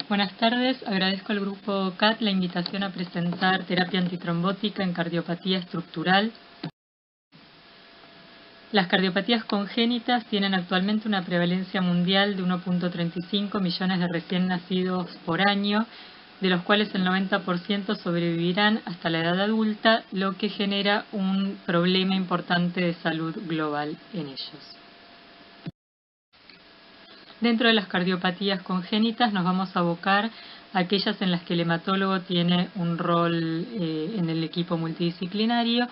Buenas tardes, agradezco al grupo CAT la invitación a presentar terapia antitrombótica en cardiopatía estructural. Las cardiopatías congénitas tienen actualmente una prevalencia mundial de 1.35 millones de recién nacidos por año, de los cuales el 90% sobrevivirán hasta la edad adulta, lo que genera un problema importante de salud global en ellos. Dentro de las cardiopatías congénitas nos vamos a abocar a aquellas en las que el hematólogo tiene un rol en el equipo multidisciplinario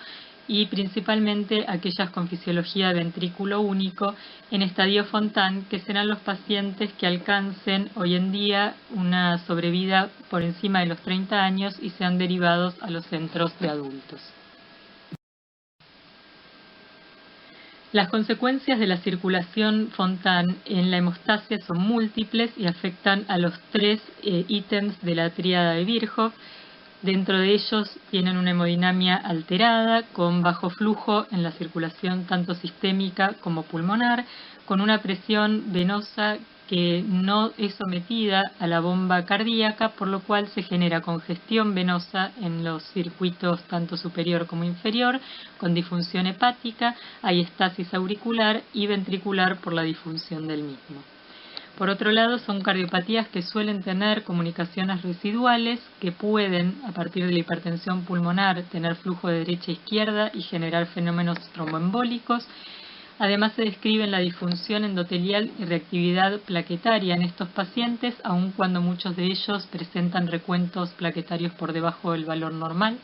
y principalmente aquellas con fisiología de ventrículo único en estadio Fontan, que serán los pacientes que alcancen hoy en día una sobrevida por encima de los 30 años y sean derivados a los centros de adultos. Las consecuencias de la circulación Fontan en la hemostasia son múltiples y afectan a los tres ítems de la tríada de Virchow. Dentro de ellos tienen una hemodinamia alterada, con bajo flujo en la circulación tanto sistémica como pulmonar, con una presión venosa que no es sometida a la bomba cardíaca, por lo cual se genera congestión venosa en los circuitos tanto superior como inferior, con disfunción hepática, hay estasis auricular y ventricular por la disfunción del mismo. Por otro lado, son cardiopatías que suelen tener comunicaciones residuales, que pueden, a partir de la hipertensión pulmonar, tener flujo de derecha a izquierda y generar fenómenos tromboembólicos. Además, se describen la disfunción endotelial y reactividad plaquetaria en estos pacientes, aun cuando muchos de ellos presentan recuentos plaquetarios por debajo del valor normal.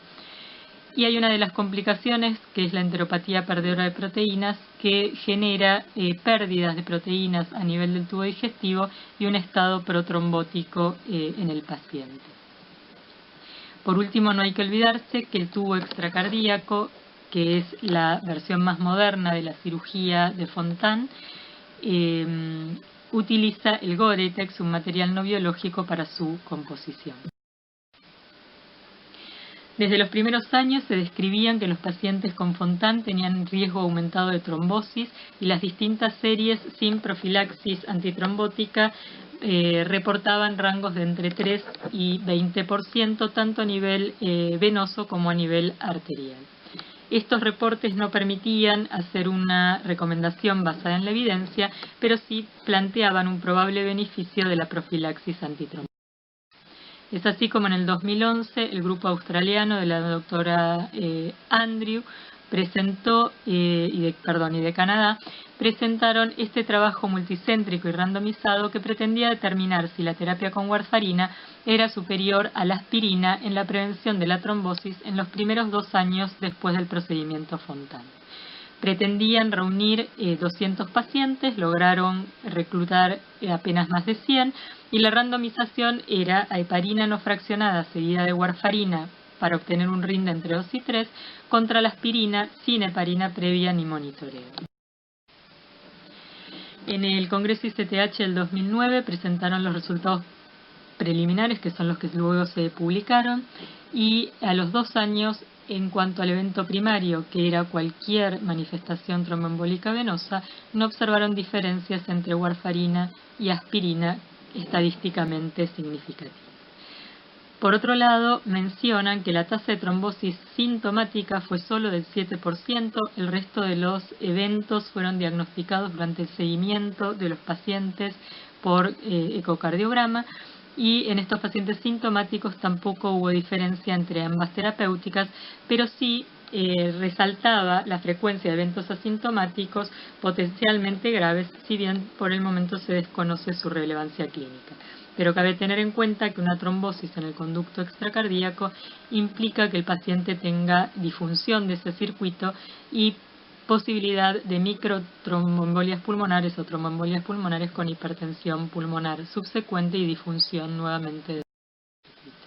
Y hay una de las complicaciones, que es la enteropatía perdedora de proteínas, que genera pérdidas de proteínas a nivel del tubo digestivo y un estado protrombótico en el paciente. Por último, no hay que olvidarse que el tubo extracardíaco, que es la versión más moderna de la cirugía de Fontan, utiliza el Gore-Tex, un material no biológico, para su composición. Desde los primeros años se describían que los pacientes con Fontan tenían riesgo aumentado de trombosis y las distintas series sin profilaxis antitrombótica reportaban rangos de entre 3 y 20%, tanto a nivel venoso como a nivel arterial. Estos reportes no permitían hacer una recomendación basada en la evidencia, pero sí planteaban un probable beneficio de la profilaxis antitrombótica. Es así como en el 2011 el grupo australiano de la doctora Andrew presentó, y de Canadá, presentaron este trabajo multicéntrico y randomizado que pretendía determinar si la terapia con warfarina era superior a la aspirina en la prevención de la trombosis en los primeros 2 años después del procedimiento Fontan. Pretendían reunir 200 pacientes, lograron reclutar apenas más de 100 y la randomización era a heparina no fraccionada seguida de warfarina para obtener un RIN de entre 2 y 3 contra la aspirina sin heparina previa ni monitoreo. En el Congreso ICTH del 2009 presentaron los resultados preliminares, que son los que luego se publicaron, y a los 2 años, en cuanto al evento primario, que era cualquier manifestación tromboembólica venosa, no observaron diferencias entre warfarina y aspirina estadísticamente significativas. Por otro lado, mencionan que la tasa de trombosis sintomática fue solo del 7%, el resto de los eventos fueron diagnosticados durante el seguimiento de los pacientes por ecocardiograma, y en estos pacientes sintomáticos tampoco hubo diferencia entre ambas terapéuticas, pero sí resaltaba la frecuencia de eventos asintomáticos potencialmente graves, si bien por el momento se desconoce su relevancia clínica. Pero cabe tener en cuenta que una trombosis en el conducto extracardíaco implica que el paciente tenga disfunción de ese circuito y posibilidad de microtromboembolias pulmonares o tromboembolias pulmonares con hipertensión pulmonar subsecuente y disfunción nuevamente de circuito.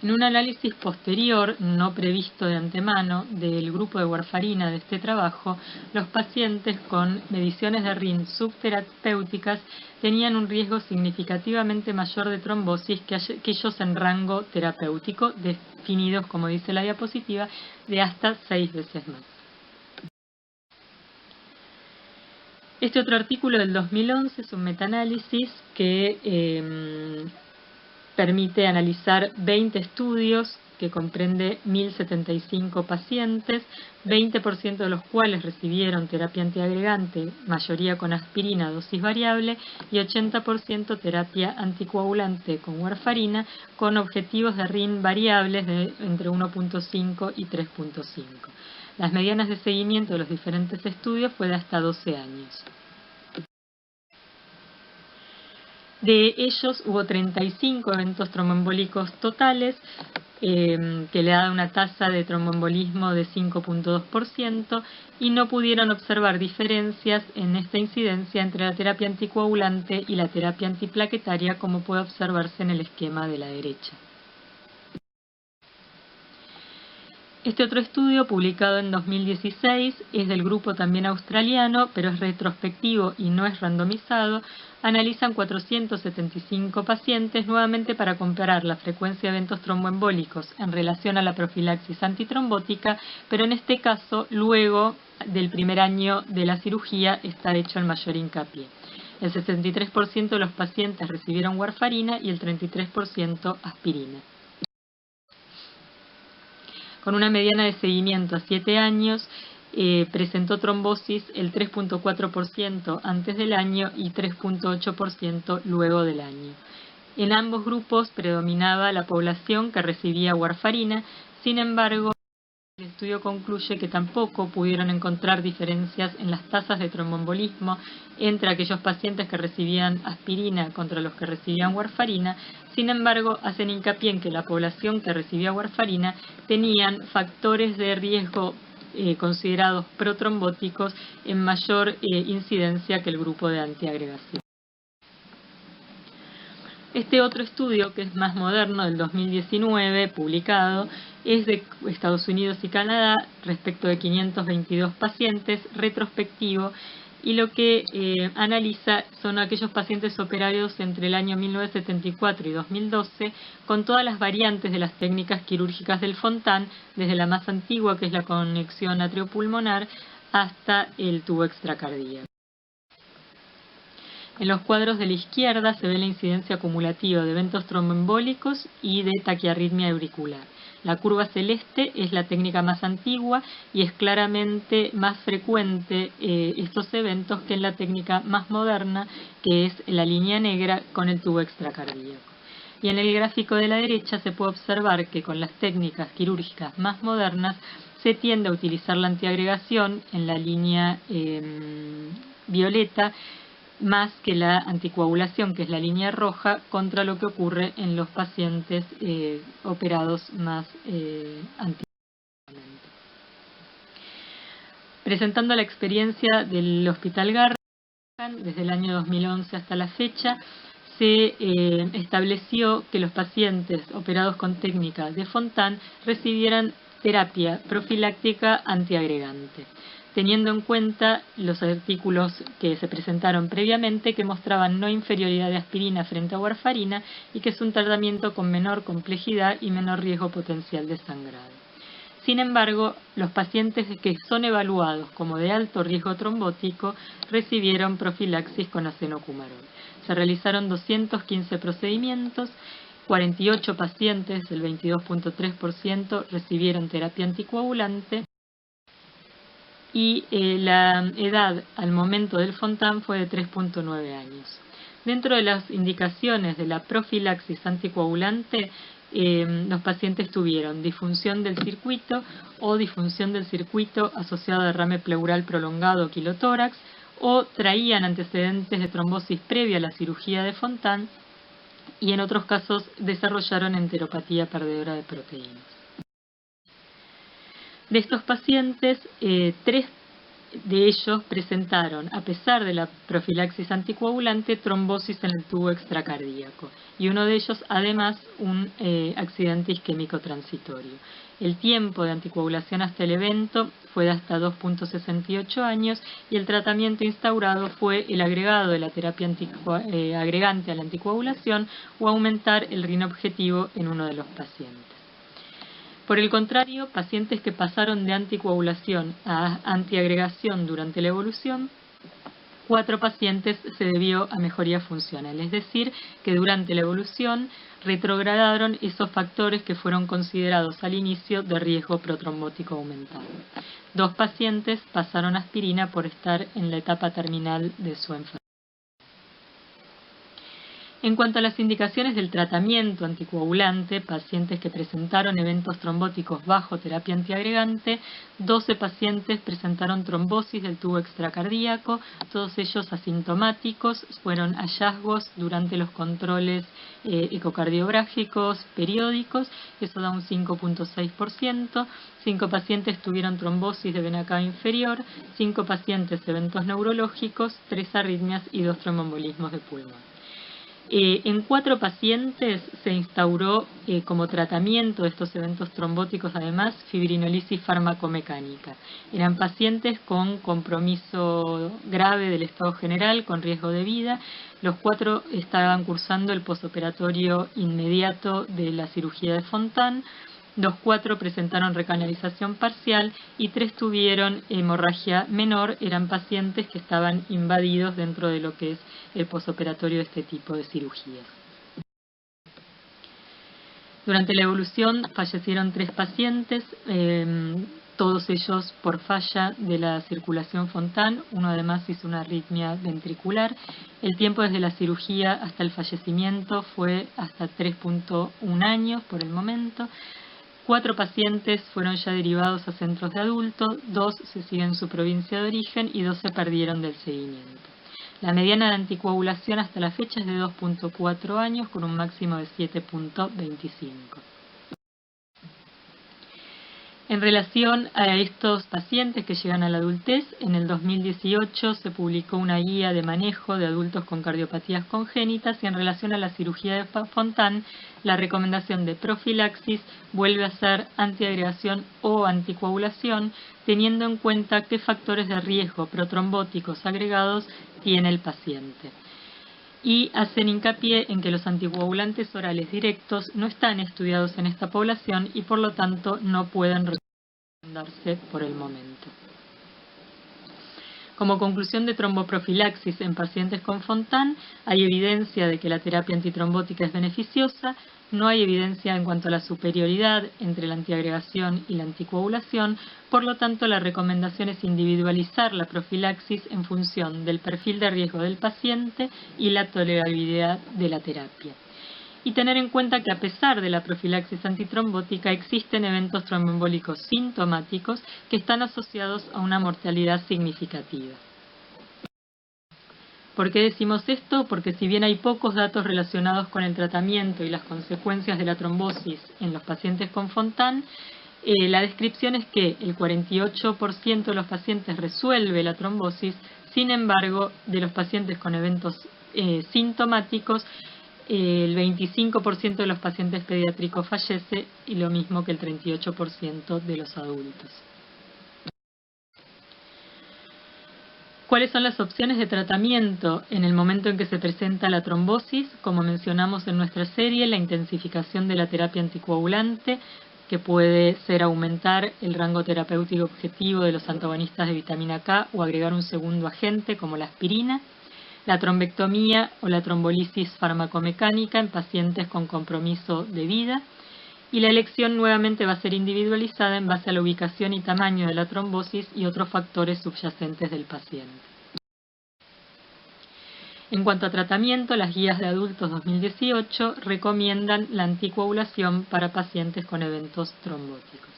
En un análisis posterior, no previsto de antemano, del grupo de warfarina de este trabajo, los pacientes con mediciones de RIN subterapéuticas tenían un riesgo significativamente mayor de trombosis que aquellos en rango terapéutico, definidos, como dice la diapositiva, de hasta 6 veces más. Este otro artículo del 2011 es un metaanálisis que permite analizar 20 estudios que comprende 1.075 pacientes, 20% de los cuales recibieron terapia antiagregante, mayoría con aspirina, dosis variable, y 80% terapia anticoagulante con warfarina, con objetivos de RIN variables de entre 1.5 y 3.5. Las medianas de seguimiento de los diferentes estudios fue de hasta 12 años. De ellos hubo 35 eventos tromboembólicos totales, que le da una tasa de tromboembolismo de 5.2% y no pudieron observar diferencias en esta incidencia entre la terapia anticoagulante y la terapia antiplaquetaria, como puede observarse en el esquema de la derecha. Este otro estudio, publicado en 2016, es del grupo también australiano, pero es retrospectivo y no es randomizado. Analizan 475 pacientes nuevamente para comparar la frecuencia de eventos tromboembólicos en relación a la profilaxis antitrombótica, pero en este caso, luego del primer año de la cirugía, está hecho el mayor hincapié. El 63% de los pacientes recibieron warfarina y el 33% aspirina. Con una mediana de seguimiento a 7 años, presentó trombosis el 3.4% antes del año y 3.8% luego del año. En ambos grupos predominaba la población que recibía warfarina, sin embargo, el estudio concluye que tampoco pudieron encontrar diferencias en las tasas de tromboembolismo entre aquellos pacientes que recibían aspirina contra los que recibían warfarina. Sin embargo, hacen hincapié en que la población que recibía warfarina tenían factores de riesgo considerados protrombóticos en mayor incidencia que el grupo de antiagregación. Este otro estudio, que es más moderno, del 2019, publicado, es de Estados Unidos y Canadá, respecto de 522 pacientes, retrospectivo, y lo que analiza son aquellos pacientes operados entre el año 1974 y 2012, con todas las variantes de las técnicas quirúrgicas del Fontan, desde la más antigua, que es la conexión atriopulmonar, hasta el tubo extracardíaco. En los cuadros de la izquierda se ve la incidencia acumulativa de eventos tromboembólicos y de taquiarritmia auricular. La curva celeste es la técnica más antigua y es claramente más frecuente estos eventos que en la técnica más moderna, que es la línea negra con el tubo extracardíaco. Y en el gráfico de la derecha se puede observar que con las técnicas quirúrgicas más modernas se tiende a utilizar la antiagregación en la línea violeta, más que la anticoagulación, que es la línea roja, contra lo que ocurre en los pacientes operados más antiguamente. Presentando la experiencia del Hospital Garrahan, desde el año 2011 hasta la fecha, se estableció que los pacientes operados con técnica de Fontan recibieran terapia profiláctica antiagregante, teniendo en cuenta los artículos que se presentaron previamente que mostraban no inferioridad de aspirina frente a warfarina y que es un tratamiento con menor complejidad y menor riesgo potencial de sangrado. Sin embargo, los pacientes que son evaluados como de alto riesgo trombótico recibieron profilaxis con acenocumarol. Se realizaron 215 procedimientos, 48 pacientes, el 22.3%, recibieron terapia anticoagulante, y la edad al momento del Fontan fue de 3.9 años. Dentro de las indicaciones de la profilaxis anticoagulante, los pacientes tuvieron disfunción del circuito o disfunción del circuito asociado a derrame pleural prolongado o quilotórax, o traían antecedentes de trombosis previa a la cirugía de Fontan, y en otros casos desarrollaron enteropatía perdedora de proteínas. De estos pacientes, 3 de ellos presentaron, a pesar de la profilaxis anticoagulante, trombosis en el tubo extracardíaco, y uno de ellos, además, un accidente isquémico transitorio. El tiempo de anticoagulación hasta el evento fue de hasta 2.68 años y el tratamiento instaurado fue el agregado de la terapia agregante a la anticoagulación o aumentar el RIN objetivo en uno de los pacientes. Por el contrario, pacientes que pasaron de anticoagulación a antiagregación durante la evolución 4 pacientes se debió a mejorías funcionales, es decir, que durante la evolución retrogradaron esos factores que fueron considerados al inicio de riesgo protrombótico aumentado. 2 pacientes pasaron aspirina por estar en la etapa terminal de su enfermedad. En cuanto a las indicaciones del tratamiento anticoagulante, pacientes que presentaron eventos trombóticos bajo terapia antiagregante, 12 pacientes presentaron trombosis del tubo extracardíaco, todos ellos asintomáticos, fueron hallazgos durante los controles ecocardiográficos periódicos, eso da un 5.6%, 5 pacientes tuvieron trombosis de vena cava inferior, 5 pacientes eventos neurológicos, 3 arritmias y 2 tromboembolismos de pulmón. En 4 pacientes se instauró como tratamiento de estos eventos trombóticos, además, fibrinolisis farmacomecánica. Eran pacientes con compromiso grave del estado general, con riesgo de vida. Los 4 estaban cursando el posoperatorio inmediato de la cirugía de Fontan. Los 4 presentaron recanalización parcial y 3 tuvieron hemorragia menor, eran pacientes que estaban invadidos dentro de lo que es el posoperatorio de este tipo de cirugías. Durante la evolución fallecieron 3 pacientes, todos ellos por falla de la circulación Fontan. Uno además hizo una arritmia ventricular. El tiempo desde la cirugía hasta el fallecimiento fue hasta 3.1 años por el momento. 4 pacientes fueron ya derivados a centros de adultos, 2 se siguen en su provincia de origen y 2 se perdieron del seguimiento. La mediana de anticoagulación hasta la fecha es de 2.4 años con un máximo de 7.25. En relación a estos pacientes que llegan a la adultez, en el 2018 se publicó una guía de manejo de adultos con cardiopatías congénitas y en relación a la cirugía de Fontan, la recomendación de profilaxis vuelve a ser antiagregación o anticoagulación, teniendo en cuenta qué factores de riesgo protrombóticos agregados tiene el paciente. Y hacen hincapié en que los anticoagulantes orales directos no están estudiados en esta población y por lo tanto no pueden recomendarse por el momento. Como conclusión de tromboprofilaxis en pacientes con Fontan, hay evidencia de que la terapia antitrombótica es beneficiosa, no hay evidencia en cuanto a la superioridad entre la antiagregación y la anticoagulación, por lo tanto la recomendación es individualizar la profilaxis en función del perfil de riesgo del paciente y la tolerabilidad de la terapia. Y tener en cuenta que a pesar de la profilaxis antitrombótica existen eventos tromboembólicos sintomáticos que están asociados a una mortalidad significativa. ¿Por qué decimos esto? Porque si bien hay pocos datos relacionados con el tratamiento y las consecuencias de la trombosis en los pacientes con Fontan, la descripción es que el 48% de los pacientes resuelve la trombosis, sin embargo, de los pacientes con eventos sintomáticos, el 25% de los pacientes pediátricos fallece y lo mismo que el 38% de los adultos. ¿Cuáles son las opciones de tratamiento en el momento en que se presenta la trombosis? Como mencionamos en nuestra serie, la intensificación de la terapia anticoagulante, que puede ser aumentar el rango terapéutico objetivo de los antagonistas de vitamina K o agregar un segundo agente como la aspirina, la trombectomía o la trombolisis farmacomecánica en pacientes con compromiso de vida, y la elección nuevamente va a ser individualizada en base a la ubicación y tamaño de la trombosis y otros factores subyacentes del paciente. En cuanto a tratamiento, las guías de adultos 2018 recomiendan la anticoagulación para pacientes con eventos trombóticos.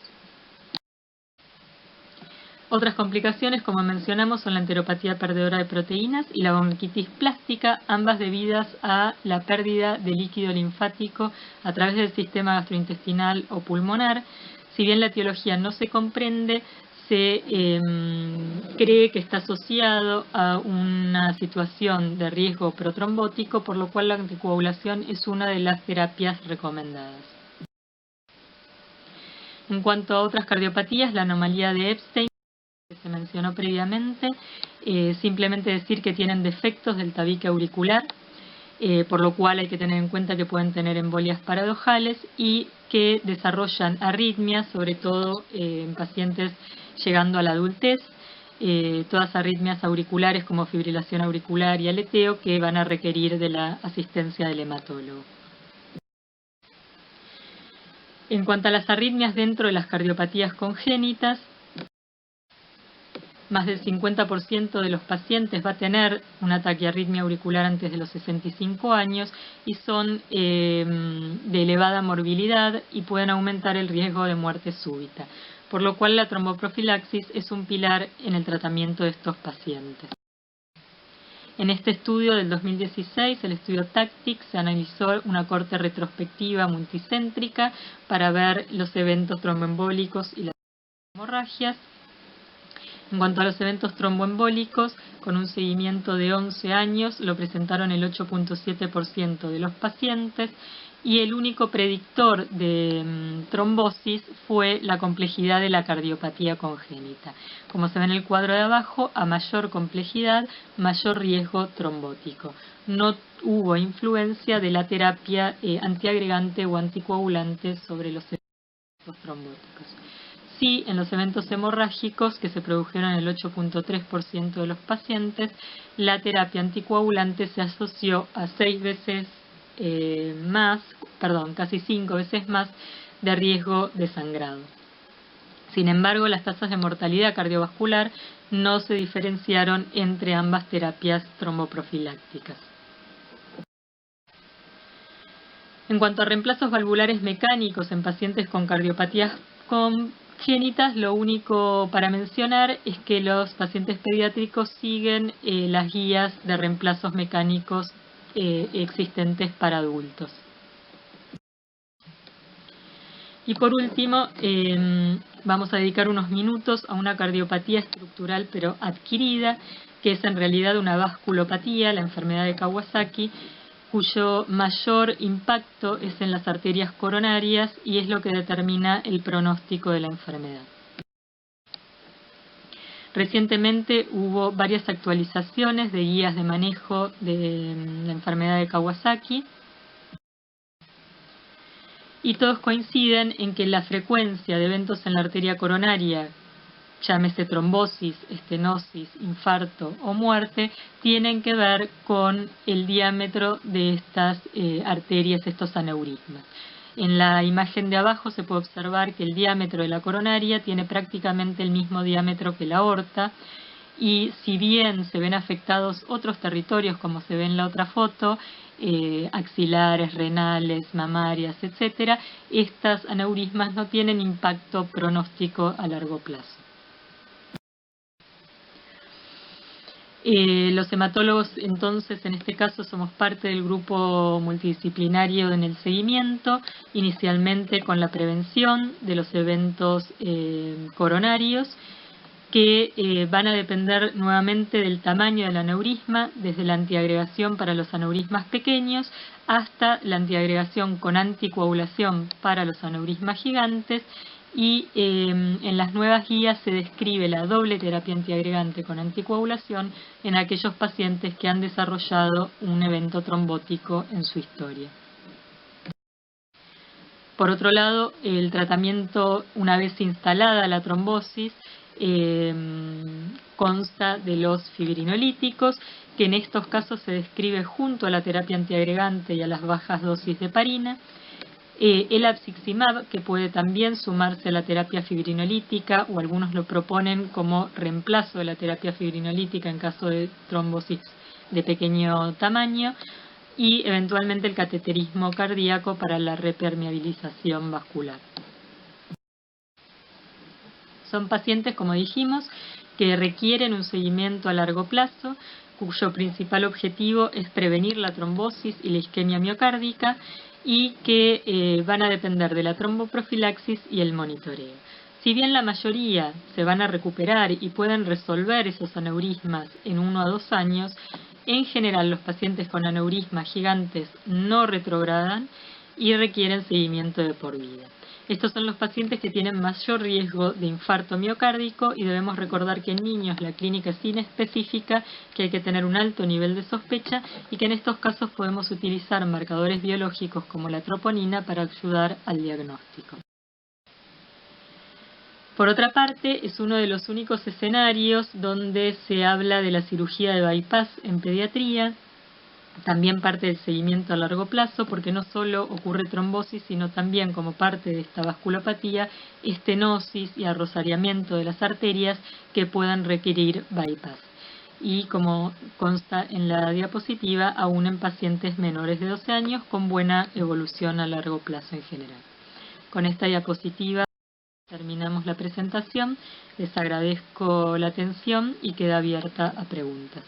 Otras complicaciones, como mencionamos, son la enteropatía perdedora de proteínas y la bronquitis plástica, ambas debidas a la pérdida de líquido linfático a través del sistema gastrointestinal o pulmonar. Si bien la etiología no se comprende, se cree que está asociado a una situación de riesgo protrombótico, por lo cual la anticoagulación es una de las terapias recomendadas. En cuanto a otras cardiopatías, la anomalía de Epstein, que se mencionó previamente, simplemente decir que tienen defectos del tabique auricular, por lo cual hay que tener en cuenta que pueden tener embolias paradojales y que desarrollan arritmias, sobre todo en pacientes llegando a la adultez. todas arritmias auriculares como fibrilación auricular y aleteo que van a requerir de la asistencia del hematólogo. En cuanto a las arritmias dentro de las cardiopatías congénitas, más del 50% de los pacientes va a tener una taquiarritmia auricular antes de los 65 años y son de elevada morbilidad y pueden aumentar el riesgo de muerte súbita, por lo cual la tromboprofilaxis es un pilar en el tratamiento de estos pacientes. En este estudio del 2016, el estudio TACTIC, se analizó una corte retrospectiva multicéntrica para ver los eventos tromboembólicos y las hemorragias. En cuanto a los eventos tromboembólicos, con un seguimiento de 11 años, lo presentaron el 8.7% de los pacientes y el único predictor de trombosis fue la complejidad de la cardiopatía congénita. Como se ve en el cuadro de abajo, a mayor complejidad, mayor riesgo trombótico. No hubo influencia de la terapia antiagregante o anticoagulante sobre los eventos trombóticos. Sí, en los eventos hemorrágicos, que se produjeron en el 8.3% de los pacientes, la terapia anticoagulante se asoció a casi 5 veces más de riesgo de sangrado. Sin embargo, las tasas de mortalidad cardiovascular no se diferenciaron entre ambas terapias tromboprofilácticas. En cuanto a reemplazos valvulares mecánicos en pacientes con cardiopatías congénitas, lo único para mencionar es que los pacientes pediátricos siguen las guías de reemplazos mecánicos existentes para adultos. Y por último, vamos a dedicar unos minutos a una cardiopatía estructural pero adquirida, que es en realidad una vasculopatía, la enfermedad de Kawasaki, cuyo mayor impacto es en las arterias coronarias y es lo que determina el pronóstico de la enfermedad. Recientemente hubo varias actualizaciones de guías de manejo de la enfermedad de Kawasaki y todos coinciden en que la frecuencia de eventos en la arteria coronaria, llámese trombosis, estenosis, infarto o muerte, tienen que ver con el diámetro de estas arterias, estos aneurismas. En la imagen de abajo se puede observar que el diámetro de la coronaria tiene prácticamente el mismo diámetro que la aorta, y si bien se ven afectados otros territorios, como se ve en la otra foto, axilares, renales, mamarias, etc., estas aneurismas no tienen impacto pronóstico a largo plazo. Los hematólogos, entonces, en este caso somos parte del grupo multidisciplinario en el seguimiento, inicialmente con la prevención de los eventos coronarios, que van a depender nuevamente del tamaño del aneurisma, desde la antiagregación para los aneurismas pequeños hasta la antiagregación con anticoagulación para los aneurismas gigantes. Y en las nuevas guías se describe la doble terapia antiagregante con anticoagulación en aquellos pacientes que han desarrollado un evento trombótico en su historia. Por otro lado, el tratamiento, una vez instalada la trombosis, consta de los fibrinolíticos, que en estos casos se describe junto a la terapia antiagregante y a las bajas dosis de heparina. El abciximab, que puede también sumarse a la terapia fibrinolítica, o algunos lo proponen como reemplazo de la terapia fibrinolítica en caso de trombosis de pequeño tamaño, y eventualmente el cateterismo cardíaco para la repermeabilización vascular. Son pacientes, como dijimos, que requieren un seguimiento a largo plazo, cuyo principal objetivo es prevenir la trombosis y la isquemia miocárdica, y que van a depender de la tromboprofilaxis y el monitoreo. Si bien la mayoría se van a recuperar y pueden resolver esos aneurismas en 1 a 2 años, en general los pacientes con aneurismas gigantes no retrogradan y requieren seguimiento de por vida. Estos son los pacientes que tienen mayor riesgo de infarto miocárdico, y debemos recordar que en niños la clínica es inespecífica, que hay que tener un alto nivel de sospecha y que en estos casos podemos utilizar marcadores biológicos, como la troponina, para ayudar al diagnóstico. Por otra parte, es uno de los únicos escenarios donde se habla de la cirugía de bypass en pediatría, también parte del seguimiento a largo plazo, porque no solo ocurre trombosis, sino también como parte de esta vasculopatía, estenosis y arrosariamiento de las arterias que puedan requerir bypass. Y como consta en la diapositiva, aún en pacientes menores de 12 años con buena evolución a largo plazo en general. Con esta diapositiva terminamos la presentación. Les agradezco la atención y queda abierta a preguntas.